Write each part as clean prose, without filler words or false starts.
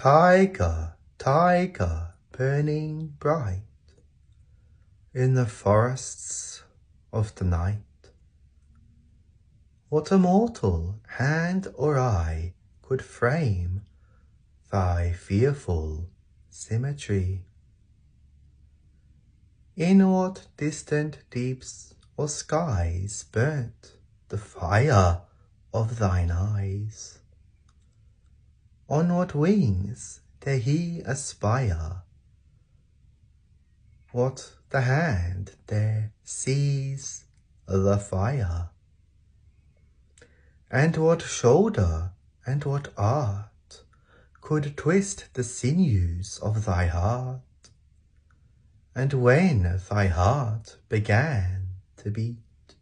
Tyger, Tyger, burning bright in the forests of the night, what a mortal hand or eye could frame thy fearful symmetry? In what distant deeps or skies burnt the fire of thine eyes? On what wings dare he aspire? What the hand dare seize the fire? And what shoulder and what art could twist the sinews of thy heart? And when thy heart began to beat,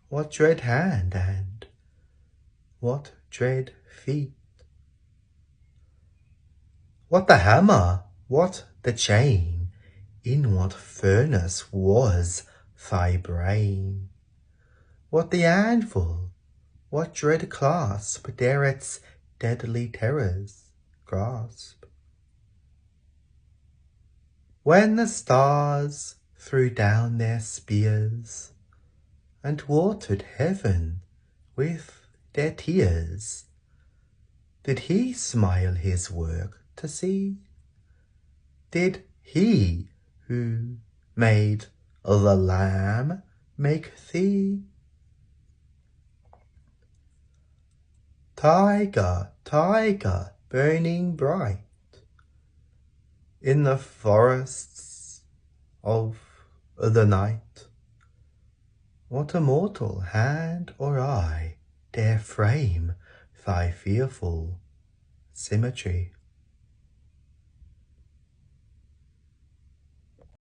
what dread hand and what dread feet? What the hammer, what the chain, in what furnace was thy brain? What the anvil, what dread clasp dare its deadly terrors grasp? When the stars threw down their spears and watered heaven with their tears, did he smile his work to see? Did he who made the Lamb make thee? Tyger, Tyger, burning bright in the forests of the night, what a mortal hand or eye dare frame thy fearful symmetry?